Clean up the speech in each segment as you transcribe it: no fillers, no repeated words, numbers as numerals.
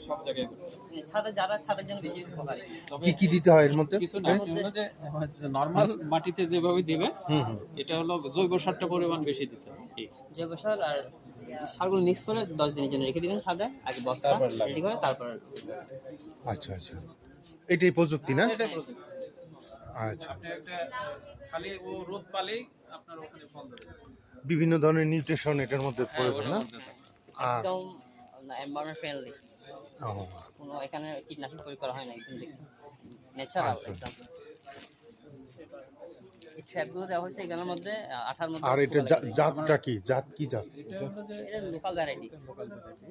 সব জায়গায় করি। ছাদে যারা ছাদের জন্য বেশি উপকারী। কি কি দিতে হয় এর মধ্যে? কিছু না, হলো যে নরমাল মাটিতে যেভাবে দিবে এটা হলো জৈব সারটা পরিমাণ বেশি দিতে হবে। জৈব সার আর সারগুলো মিক্স করে 10 দিনের জন্য রেখে দিবেন ছাদে, আগে বস্তা রেডি করে তারপর। আচ্ছা আচ্ছা, এটাই প্রযুক্তি না? এটাই প্রযুক্তি। আচ্ছা, আপনি একটা খালি ও রোদ পালেই আপনার ওখানে ফল দেবে। বিভিন্ন ধরনের নিউট্রিশন এটার মধ্যে প্রয়োজন না? আর একদম এনভায়রনমেন্ট ফ্রেন্ডলি, ও, কোনো এখানে কীটনাশক প্রয়োগ করা হয় না, একদম দেখছেন ন্যাচারাল আচ্ছা। একদম। এই ট্র্যাপগুলো দেওয়া হয়েছে এখানের মধ্যে, আঠার মধ্যে। আর এটা জাতটা কি? জাত কি জাত? এটা হলো যে এটা local variety, local variety,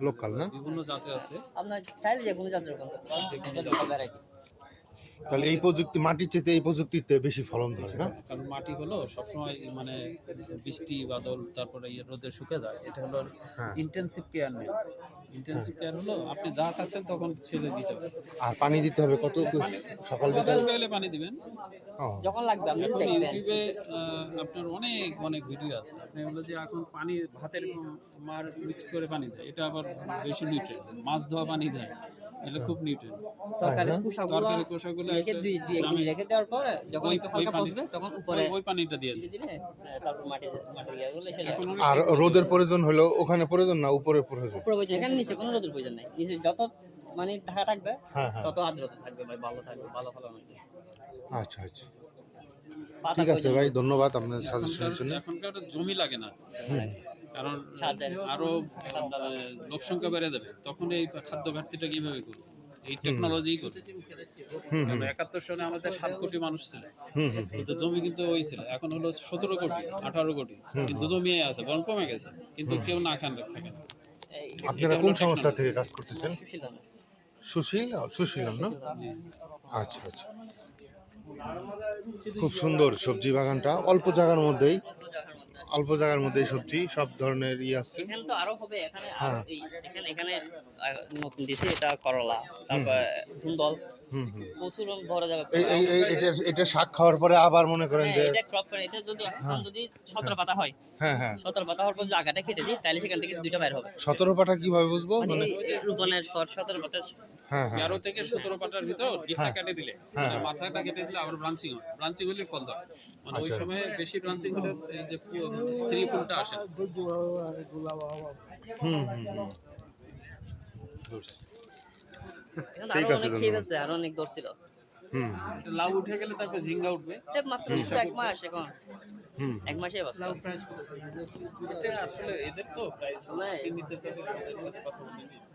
local না? বিভিন্ন জাতের আছে। আপনার চাইলে যে কোনো জাতের রোপণ করতে পারেন, এটা লোকাল ভ্যারাইটি। তাহলে এই প্রযুক্তি, মাটির চেয়ে এই প্রযুক্তিতে বেশি ফলন ধরে না? কারণ মাটি হলো সবসময় মানে বৃষ্টি বাদল তারপরে রোদে শুকে যায়। এটা হলো হ্যাঁ। ইন্টেনসিভ কেয়ার নেই। ইন্টেনসিভ কেয়ার হলো আপনি যা চাচ্ছেন তখন ছেড়ে দিতে হবে। আর পানি দিতে হবে কত? সকাল বিকাল? সকালে পানি দিবেন। ও, যখন লাগবে আপনি এখন দেখবেন। ইউটিউবে আপনার অনেক অনেক ভিডিও আছে। আপনি হলো যে এখন পানি ভাতের মার মিক্স করে পানি দেয়, এটা আবার বেশি নিউট্রিয়েন্ট। মাছ ধোয়া পানি দেয়, এটা খুব নিউট্রিয়েন্ট। তরকারি খোসাগুলো তরকারি কোষাগুলো রেখে এক দিন রেখে দেওয়ার পরে যখন একটু হালকা পানি- পচবে তখন উপরে ওই পানিটা দিয়ে দিন। দিলে তারপর মাটি ইয়েগুলো সেটা এখন আর রোদের প্রয়োজন হলো ওখানে প্রয়োজন না উপরে প্রয়োজন? উপরে প্রয়োজন, এখানে নিচে কোনো রোদের প্রয়োজন নাই। নিচে যত মানে ঢাকা থাকবে হ্যাঁ হ্যাঁ, তত আর্দ্রতা থাকবে ভাই, ভালো থাকবে, ভালো ফলন হবে। আচ্ছা আচ্ছা, পাতা ঠিক আছে প্রয়োজন ভাই, নেই। ধন্যবাদ আপনার সাজেশনের জন্য। এখনকার জমি লাগে না, হুম, কারণ ছাদে। আরো লোক সংখ্যা বেড়ে যাবে, তখন এই খাদ্য ঘাটতিটা কিভাবে করবে? এই টেকনোলজি করবে। হুম, হুম, 71 সনে আমাদের 7 কোটি মানুষ ছিল, হুম, হুম, কিন্তু জমি কিন্তু ওই ছিল। এখন হলো 17 কোটি 18 কোটি, কিন্তু জমি আছে বরং কমে গেছে, কিন্তু কেউ না খান থাকে না। এই আপনারা কোন সংস্থা থেকে কাজ করতেছেন? সুশীলন। সুশীলন না? আচ্ছা আচ্ছা, খুব সুন্দর সবজি বাগানটা, অল্প জায়গার মধ্যেই, অল্প জায়গার মধ্যেই সবজি সব ধরনের আছে। এখানে তো আরো হবে, এখানে হ্যাঁ। এখানে নতুন দিছে এটা করলা, তারপর ধুন্দল, হুম হুম, প্রচুর ভরা যাবে। এটা শাক খাওয়ার পরে আবার মনে করেন যে, এটা ক্রপ করে, এটা যদি এখন যদি 17 পাতা হয়, হ্যাঁ হ্যাঁ, 17 পাতা হওয়ার পর যদি আগাটা কেটে দিই তাহলে সেখান থেকে দুইটা বের হবে। 17 পাটা কিভাবে বুঝবো? মানে মানে এই রোপণের পর 17 পাতা। হ্যাঁ হ্যাঁ, 13 থেকে 17 পাতার ভিতর ডিপটা কেটে দিলে, হ্যাঁ। মানে মাথাটা কেটে দিলে আবার ব্রাঞ্চিং হয়। ব্রাঞ্চিং হলে ফল ধরে। মানে ওই আচ্ছা। সময় বেশি ব্রাঞ্চিং হলে এই যে স্ত্রী ফুলটা আসে না। হুম হুম হুম, বুঝছি। এখন ঠিক আরো আছে, অনেক ক্ষেত ধন্যবাদ। আছে, আরো অনেক ধরছিল। হুম এটা লাউ উঠে গেলে তারপর ঝিঙ্গা উঠবে। এটা মাত্র 1 মাস, এখন হুম, 1 মাসে বাস। এটা আসলে এদের তো প্রায় সময় নিতে চাইলে কথা বলে নিয়ে